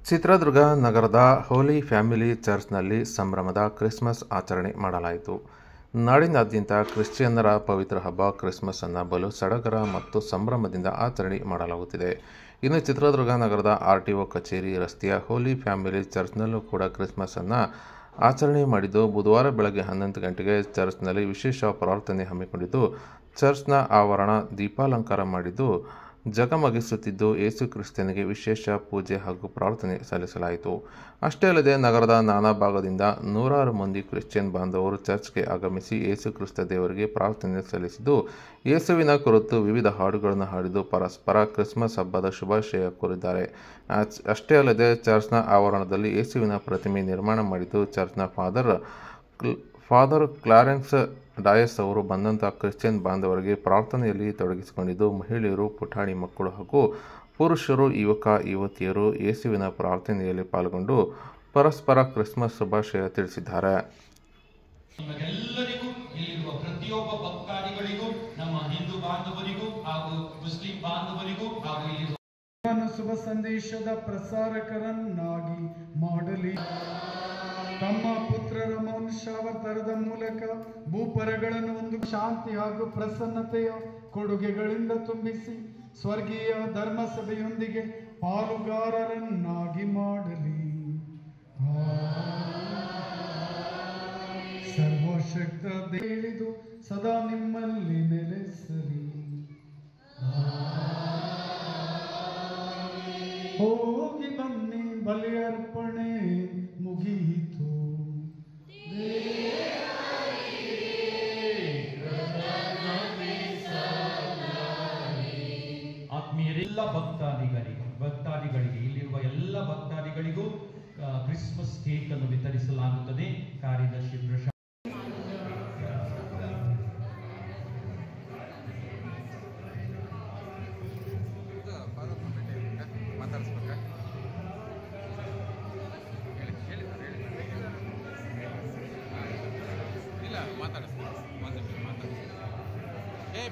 ಚಿತ್ರದುರ್ಗ ನಗರದ ಹೋಲಿ ಫ್ಯಾಮಿಲಿ ಚರ್ಚ್ನಲ್ಲಿ ಸಂಭ್ರಮದ ಕ್ರಿಸ್ಮಸ್ ಆಚರಣೆ ಮಾಡಲಾಯಿತು. ನಾಡಿನಾದ್ಯಂತ ಕ್ರಿಶ್ಚಿಯನ್ನರ ಪವಿತ್ರ ಹಬ್ಬ ಕ್ರಿಸ್ಮಸ್ ಅನ್ನು ಬಲು ಸಡಗರ ಮತ್ತು ಸಂಭ್ರಮದಿಂದ ಆಚರಣೆ ಮಾಡಲಾಗುತ್ತಿದೆ. ಇನ್ನು ಚಿತ್ರದುರ್ಗ ನಗರದ RTO ಕಚೇರಿ ರಸ್ತೆಯ ಹೋಲಿ ಫ್ಯಾಮಿಲಿ ಚರ್ಚ್ನಲ್ಲೂ ಕೂಡ ಕ್ರಿಸ್ಮಸ್ ಅನ್ನು ಆಚರಣೆ ಮಾಡಿದ್ದು, ಬುಧವಾರ ಬೆಳಗ್ಗೆ 11 ಗಂಟೆಗೆ ಚರ್ಚ್ನಲ್ಲಿ ವಿಶೇಷ ಪ್ರಾರ್ಥನೆ ಹಮ್ಮಿಕೊಂಡಿದ್ದು, ಚರ್ಚ್ನ ಆವರಣ ದೀಪಾಲಂಕಾರ ಮಾಡಿದ್ದು ಜಗಮಗಿಸುತ್ತಿದ್ದು, ಯೇಸು ಕ್ರಿಸ್ತನಿಗೆ ವಿಶೇಷ ಪೂಜೆ ಹಾಗೂ ಪ್ರಾರ್ಥನೆ ಸಲ್ಲಿಸಲಾಯಿತು. ಅಷ್ಟೇ ಅಲ್ಲದೆ ನಗರದ ನಾನಾ ಭಾಗದಿಂದ ನೂರಾರು ಮಂದಿ ಕ್ರಿಶ್ಚಿಯನ್ ಬಾಂಧವರು ಚರ್ಚ್ಗೆ ಆಗಮಿಸಿ ಯೇಸು ಕ್ರಿಸ್ತ ದೇವರಿಗೆ ಪ್ರಾರ್ಥನೆ ಸಲ್ಲಿಸಿದ್ದು, ಯೇಸುವಿನ ಕುರಿತು ವಿವಿಧ ಹಾಡುಗಳನ್ನು ಹಾಡಿದ್ದು ಪರಸ್ಪರ ಕ್ರಿಸ್ಮಸ್ ಹಬ್ಬದ ಶುಭಾಶಯ ಕೋರಿದ್ದಾರೆ. ಅಷ್ಟೇ ಅಲ್ಲದೆ ಚರ್ಚ್ನ ಆವರಣದಲ್ಲಿ ಯೇಸುವಿನ ಪ್ರತಿಮೆ ನಿರ್ಮಾಣ ಮಾಡಿದ್ದು, ಚರ್ಚ್ನ ಫಾದರ್ ಕ್ಲಾರೆನ್ಸ್ ಡಯಸ್ ಅವರು ಬಂದಂಥ ಕ್ರಿಶ್ಚಿಯನ್ ಬಾಂಧವರಿಗೆ ಪ್ರಾರ್ಥನೆಯಲ್ಲಿ ತೊಡಗಿಸಿಕೊಂಡಿದ್ದು, ಮಹಿಳೆಯರು, ಪುಟಾಣಿ ಮಕ್ಕಳು ಹಾಗೂ ಪುರುಷರು, ಯುವಕ ಯುವತಿಯರು ಯೇಸುವಿನ ಪ್ರಾರ್ಥನೆಯಲ್ಲಿ ಪಾಲ್ಗೊಂಡು ಪರಸ್ಪರ ಕ್ರಿಸ್ಮಸ್ ಶುಭಾಶಯ ತಿಳಿಸಿದ್ದಾರೆ. ನಿಮಗೆಲ್ಲರಿಗೂ ಇಲ್ಲಿರುವ ಪ್ರತಿಯೊಬ್ಬ ಭಕ್ತಾದಿಗಳಿಗೂ, ನಮ್ಮ ಹಿಂದೂ ಬಾಂಧವರಿಗೂ ಹಾಗೂ ಮುಸ್ಲಿಂ ಬಾಂಧವರಿಗೂ ಹಾಗೂ ಶುಭ ಸಂದೇಶದ ಪ್ರಸಾರಕರನ್ನಾಗಿ ಮಾಡಲಿ. ತಮ್ಮ ಪುತ್ರರ ಮನುಷ್ಯಾವತಾರದ ಮೂಲಕ ಭೂಪರಗಳನ್ನು ಒಂದು ಶಾಂತಿ ಹಾಗೂ ಪ್ರಸನ್ನತೆಯ ಕೊಡುಗೆಗಳಿಂದ ತುಂಬಿಸಿ ಸ್ವರ್ಗೀಯ ಧರ್ಮಸಭೆಯೊಂದಿಗೆ ಪಾಲುಗಾರರನ್ನಾಗಿ ಮಾಡಲಿ. ಸರ್ವಶಕ್ತ ಹೇಳಿದು ಸದಾ ನಿಮ್ಮಲ್ಲಿ ನೆಲೆಸಲಿ. ಹೋಗಿ ಬನ್ನಿ, ಬಲಿಯರ್ಪಣೆ ಮುಗಿಯಿತು. ಆತ್ಮೀಯರೆಲ್ಲ ಭಕ್ತಾದಿಗಳಿಗೆ ಇಲ್ಲಿರುವ ಎಲ್ಲ ಭಕ್ತಾದಿಗಳಿಗೂ ಕ್ರಿಸ್ಮಸ್ ಕೇಕ್ ಅನ್ನು ವಿತರಿಸಲಾಗುತ್ತದೆ. ಕಾರ್ಯದರ್ಶಿ ಪ್ರಶಾಂತ್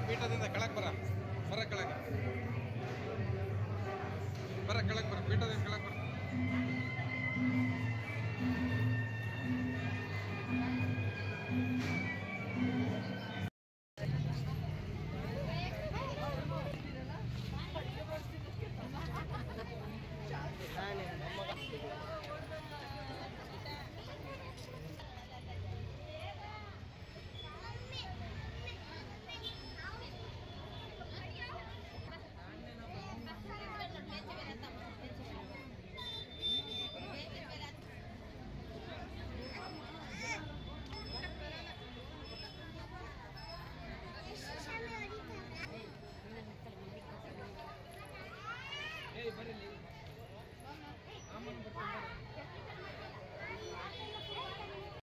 ಪೀಠದಿಂದ ಕೆಳಗೆ